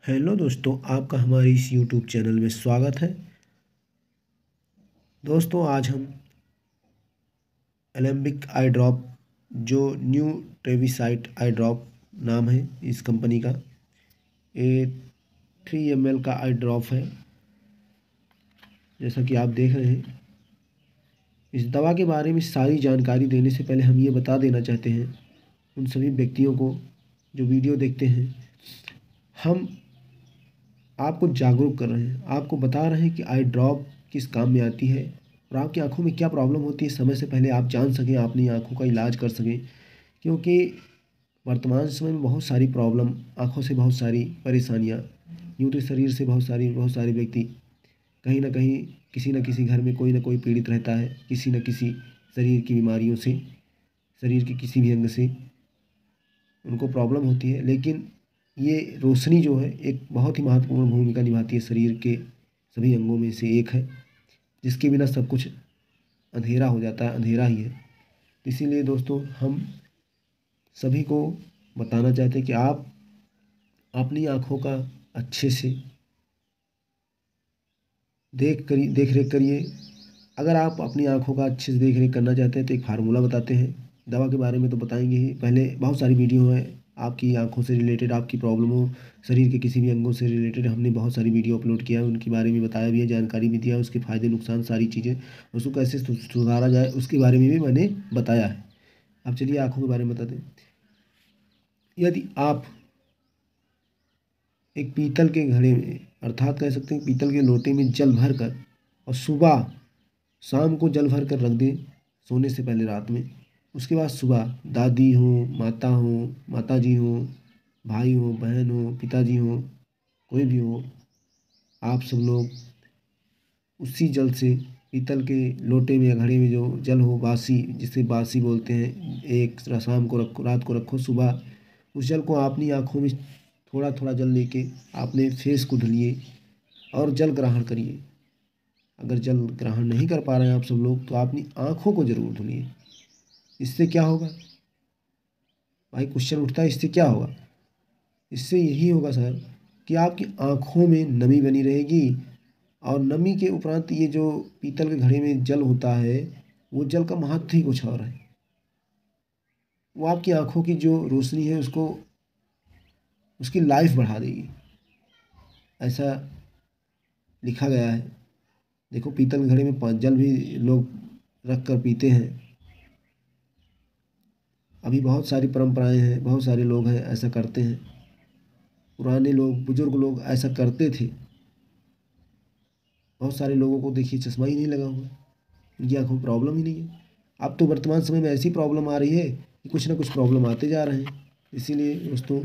Hello दोस्तों, आपका हमारे इस यूट्यूब चैनल में स्वागत है। दोस्तों, आज हम एलेम्बिक आई ड्रॉप, जो न्यू ट्रेविसाइट आई ड्रॉप नाम है इस कंपनी का, ये 3 ml का आई ड्रॉप है। जैसा कि आप देख रहे हैं, इस दवा के बारे में सारी जानकारी देने से पहले हम ये बता देना चाहते हैं उन सभी व्यक्तियों को जो वीडियो देखते हैं, हम आपको जागरूक कर रहे हैं, आपको बता रहे हैं कि आई ड्रॉप किस काम में आती है और आपकी आंखों में क्या प्रॉब्लम होती है, समय से पहले आप जान सकें, अपनी आंखों का इलाज कर सकें। क्योंकि वर्तमान समय में बहुत सारी प्रॉब्लम, आंखों से बहुत सारी परेशानियां, यूँ तो शरीर से बहुत सारे व्यक्ति कहीं ना कहीं, किसी न किसी घर में कोई ना कोई पीड़ित रहता है, किसी न किसी शरीर की बीमारियों से, शरीर के किसी भी अंग से उनको प्रॉब्लम होती है। लेकिन ये रोशनी जो है एक बहुत ही महत्वपूर्ण भूमिका निभाती है, शरीर के सभी अंगों में से एक है, जिसके बिना सब कुछ अंधेरा हो जाता है, अंधेरा ही है। इसीलिए दोस्तों, हम सभी को बताना चाहते हैं कि आप अपनी आँखों का अच्छे से देख रेख करिए। अगर आप अपनी आँखों का अच्छे से देख रेख करना चाहते हैं तो एक फार्मूला बताते हैं। दवा के बारे में तो बताएंगे ही, पहले बहुत सारी वीडियो है आपकी आंखों से रिलेटेड, आपकी प्रॉब्लमों, शरीर के किसी भी अंगों से रिलेटेड हमने बहुत सारी वीडियो अपलोड किया है, उनके बारे में बताया भी है, जानकारी भी दिया है, उसके फ़ायदे नुकसान सारी चीज़ें, उसको कैसे सुधारा जाए उसके बारे में भी मैंने बताया है। अब चलिए आँखों के बारे में बताते हैं। यदि आप एक पीतल के घड़े में, अर्थात कह सकते हैं पीतल के लोटे में जल भर कर, और सुबह शाम को जल भर कर रख दें सोने से पहले रात में। उसके बाद सुबह दादी हो, माता हो, माताजी हो, भाई हो, बहन हो, पिताजी हो, कोई भी हो, आप सब लोग उसी जल से, पीतल के लोटे में या घड़े में जो जल हो, बासी, जिसे बासी बोलते हैं, एक शाम को रखो, रात को रखो, सुबह उस जल को अपनी आँखों में थोड़ा थोड़ा जल लेके आपने फेस को धुलिए और जल ग्रहण करिए। अगर जल ग्रहण नहीं कर पा रहे हैं आप सब लोग तो अपनी आँखों को ज़रूर धुलिए। इससे क्या होगा भाई, क्वेश्चन उठता है, इससे क्या होगा? इससे यही होगा सर कि आपकी आँखों में नमी बनी रहेगी, और नमी के उपरांत ये जो पीतल के घड़े में जल होता है, वो जल का महत्व ही कुछ और है। वो आपकी आँखों की जो रोशनी है उसको, उसकी लाइफ बढ़ा देगी, ऐसा लिखा गया है। देखो, पीतल घड़े में जल भी लोग रख कर पीते हैं। अभी बहुत सारी परंपराएं हैं, बहुत सारे लोग हैं ऐसा करते हैं, पुराने लोग, बुजुर्ग लोग ऐसा करते थे। बहुत सारे लोगों को देखिए चश्मा ही नहीं लगा हुआ, उनकी आंखों में प्रॉब्लम ही नहीं है। अब तो वर्तमान समय में ऐसी प्रॉब्लम आ रही है कि कुछ ना कुछ प्रॉब्लम आते जा रहे हैं। इसीलिए दोस्तों,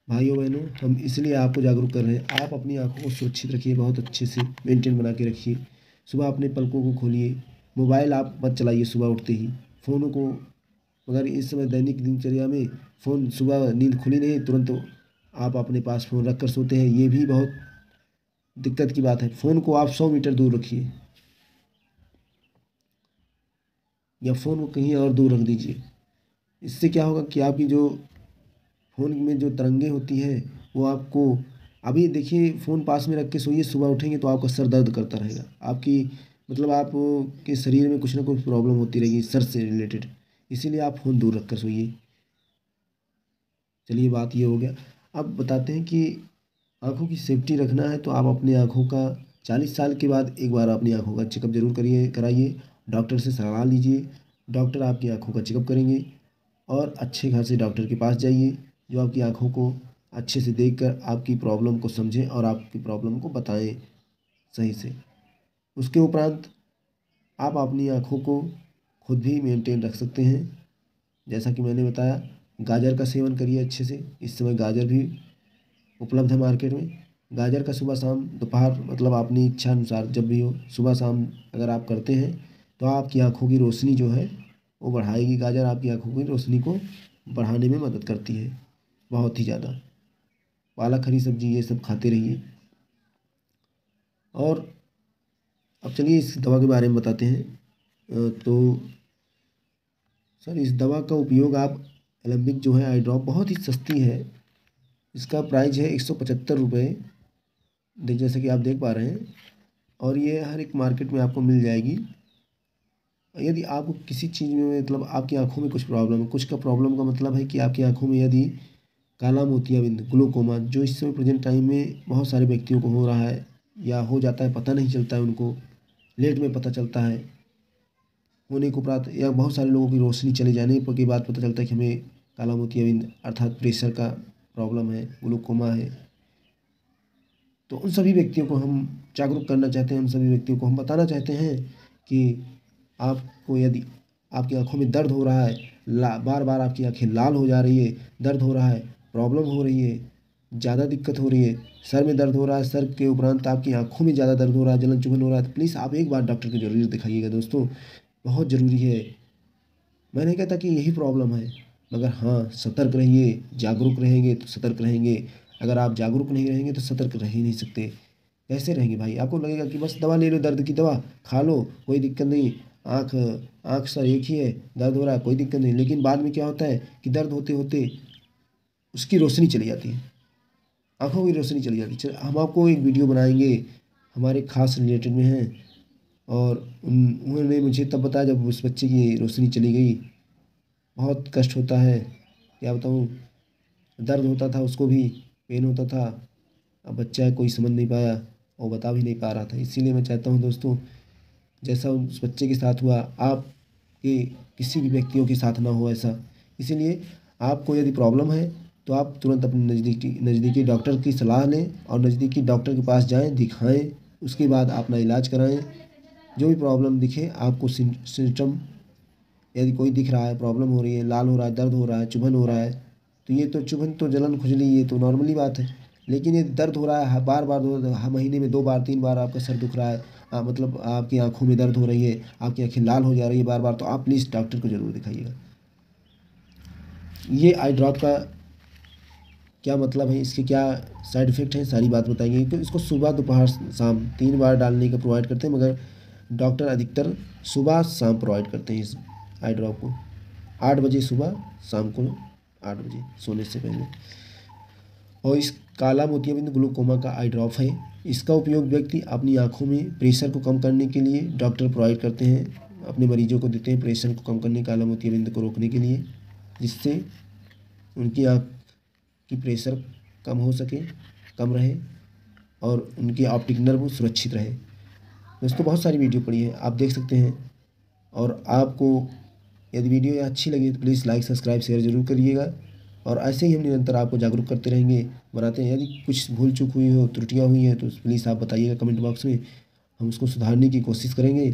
भाइयों बहनों, हम इसलिए आपको जागरूक कर रहे हैं, आप अपनी आंखों को सुरक्षित रखिए, बहुत अच्छे से मेंटेन बना के रखिए। सुबह अपने पलकों को खोलिए, मोबाइल आप मत चलाइए सुबह उठते ही, फ़ोनों को, अगर इस समय दैनिक दिनचर्या में फ़ोन, सुबह नींद खुली नहीं तुरंत तो आप अपने पास फ़ोन रख कर सोते हैं, ये भी बहुत दिक्कत की बात है। फ़ोन को आप 100 मीटर दूर रखिए, या फ़ोन को कहीं और दूर रख दीजिए। इससे क्या होगा कि आपकी जो फ़ोन में जो तरंगे होती हैं वो आपको, अभी देखिए फ़ोन पास में रख के सोइए, सुबह उठेंगे तो आपका सर दर्द करता रहेगा, आपकी मतलब आप के शरीर में कुछ ना कुछ प्रॉब्लम होती रहेगी सर से रिलेटेड। इसीलिए आप फ़ोन दूर रख कर सोइए। चलिए, बात ये हो गया। अब बताते हैं कि आँखों की सेफ्टी रखना है तो आप अपनी आँखों का 40 साल के बाद एक बार अपनी आँखों का चेकअप ज़रूर कराइए, डॉक्टर से सलाह लीजिए। डॉक्टर आपकी आँखों का चेकअप करेंगे और अच्छे खासे डॉक्टर के पास जाइए, जो आपकी आँखों को अच्छे से देखकर आपकी प्रॉब्लम को समझें और आपकी प्रॉब्लम को बताएं सही से। उसके उपरांत आप अपनी आँखों को खुद भी मेंटेन रख सकते हैं। जैसा कि मैंने बताया, गाजर का सेवन करिए अच्छे से, इस समय गाजर भी उपलब्ध है मार्केट में। गाजर का सुबह शाम दोपहर, मतलब अपनी इच्छा अनुसार जब भी हो, सुबह शाम अगर आप करते हैं तो आपकी आँखों की रोशनी जो है वो बढ़ाएगी। गाजर आपकी आँखों की रोशनी को बढ़ाने में मदद करती है बहुत ही ज़्यादा। पालक, हरी सब्जी, ये सब खाते रहिए। और अब चलिए इस दवा के बारे में बताते हैं। तो सर, इस दवा का उपयोग आप, एलेम्बिक जो है आई ड्रॉप, बहुत ही सस्ती है, इसका प्राइस है 175 रुपये, जैसे कि आप देख पा रहे हैं। और ये हर एक मार्केट में आपको मिल जाएगी। यदि आपको किसी चीज़ में मतलब आपकी आँखों में कुछ प्रॉब्लम है, कुछ का प्रॉब्लम का मतलब है कि आपकी आँखों में यदि काला मोतियाबिंद ग्लूकोमा, जो इस समय प्रेजेंट टाइम में बहुत सारे व्यक्तियों को हो रहा है या हो जाता है, पता नहीं चलता है उनको, लेट में पता चलता है, होने को उपरांत या बहुत सारे लोगों की रोशनी चले जाने के बाद पता चलता है कि हमें काला मोतियाबिंद अर्थात प्रेशर का प्रॉब्लम है, ग्लूकोमा है। तो उन सभी व्यक्तियों को हम जागरूक करना चाहते हैं, उन सभी व्यक्तियों को हम बताना चाहते हैं कि आपको यदि आपकी आँखों में दर्द हो रहा है, बार बार आपकी आँखें लाल हो जा रही है, दर्द हो रहा है, प्रॉब्लम हो रही है, ज़्यादा दिक्कत हो रही है, सर में दर्द हो रहा है, सर के उपरांत आपकी आँखों में ज़्यादा दर्द हो रहा है, जलन चुभन हो रहा है, तो प्लीज़ आप एक बार डॉक्टर को जरूर दिखाइएगा दोस्तों, बहुत ज़रूरी है। मैं नहीं कहता कि यही प्रॉब्लम है, मगर हाँ सतर्क रहिए, जागरूक रहेंगे तो सतर्क रहेंगे। अगर आप जागरूक नहीं रहेंगे तो सतर्क रह ही नहीं सकते। कैसे रहेंगे भाई? आपको लगेगा कि बस दवा ले लो, दर्द की दवा खा लो, कोई दिक्कत नहीं, आँख आँख सर एक ही है, दर्द हो रहा है कोई दिक्कत नहीं, लेकिन बाद में क्या होता है कि दर्द होते होते उसकी रोशनी चली जाती है, आँखों की रोशनी चली जाती है। हम आपको एक वीडियो बनाएंगे, हमारे खास रिलेटेड में हैं, और उन्होंने मुझे तब बताया जब उस बच्चे की रोशनी चली गई। बहुत कष्ट होता है, क्या बताऊँ, दर्द होता था उसको भी, पेन होता था। अब बच्चा है, कोई समझ नहीं पाया और बता भी नहीं पा रहा था। इसीलिए मैं चाहता हूँ दोस्तों, जैसा उस बच्चे के साथ हुआ आपके किसी भी व्यक्तियों के साथ ना हो ऐसा। इसीलिए आपको यदि प्रॉब्लम है तो आप तुरंत अपने नज़दीकी डॉक्टर की सलाह लें और नज़दीकी डॉक्टर के पास जाएं, दिखाएं, उसके बाद अपना इलाज कराएं। जो भी प्रॉब्लम दिखे आपको, सिम्टम यदि कोई दिख रहा है, प्रॉब्लम हो रही है, लाल हो रहा है, दर्द हो रहा है, चुभन हो रहा है, तो ये तो चुभन तो जलन खुजली ये तो नॉर्मली बात है। लेकिन ये दर्द हो रहा है बार बार, महीने में 2 बार 3 बार आपका सर दुख रहा है, मतलब आपकी आँखों में दर्द हो रही है, आपकी आँखें लाल हो जा रही है बार बार, तो आप प्लीज़ डॉक्टर को ज़रूर दिखाइएगा। ये आई ड्रॉप का क्या मतलब है, इसके क्या साइड इफ़ेक्ट हैं, सारी बात बताएंगे। तो इसको सुबह दोपहर शाम 3 बार डालने का प्रोवाइड करते हैं, मगर डॉक्टर अधिकतर सुबह शाम प्रोवाइड करते हैं इस आई ड्रॉप को। 8 बजे सुबह, शाम को 8 बजे सोने से पहले। और इस काला मोतियाबिंद ग्लूकोमा का आई ड्रॉप है। इसका उपयोग व्यक्ति अपनी आँखों में प्रेशर को कम करने के लिए डॉक्टर प्रोवाइड करते हैं, अपने मरीजों को देते हैं प्रेशर को कम करने, काला मोतियाबिंद को रोकने के लिए, जिससे उनकी आँख की प्रेशर कम हो सके, कम रहे और उनके ऑप्टिक नर्व सुरक्षित रहे। दोस्तों बहुत सारी वीडियो पड़ी है, आप देख सकते हैं। और आपको यदि वीडियो अच्छी लगी तो प्लीज़ लाइक सब्सक्राइब शेयर ज़रूर करिएगा। और ऐसे ही हम निरंतर आपको जागरूक करते रहेंगे, बनाते हैं। यदि कुछ भूल चूक हुई हो, त्रुटियाँ हुई हैं, तो प्लीज़ आप बताइएगा कमेंट बॉक्स में, हम उसको सुधारने की कोशिश करेंगे।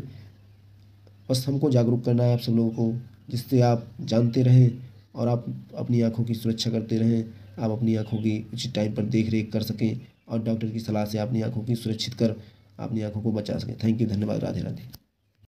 बस हमको जागरूक करना है आप सब लोगों को, जिससे आप जानते रहें और आप अपनी आँखों की सुरक्षा करते रहें, आप अपनी आँखों की उचित टाइम पर देख रेख कर सकें और डॉक्टर की सलाह से अपनी आँखों की सुरक्षित कर अपनी आँखों को बचा सकें। थैंक यू, धन्यवाद, राधे राधे।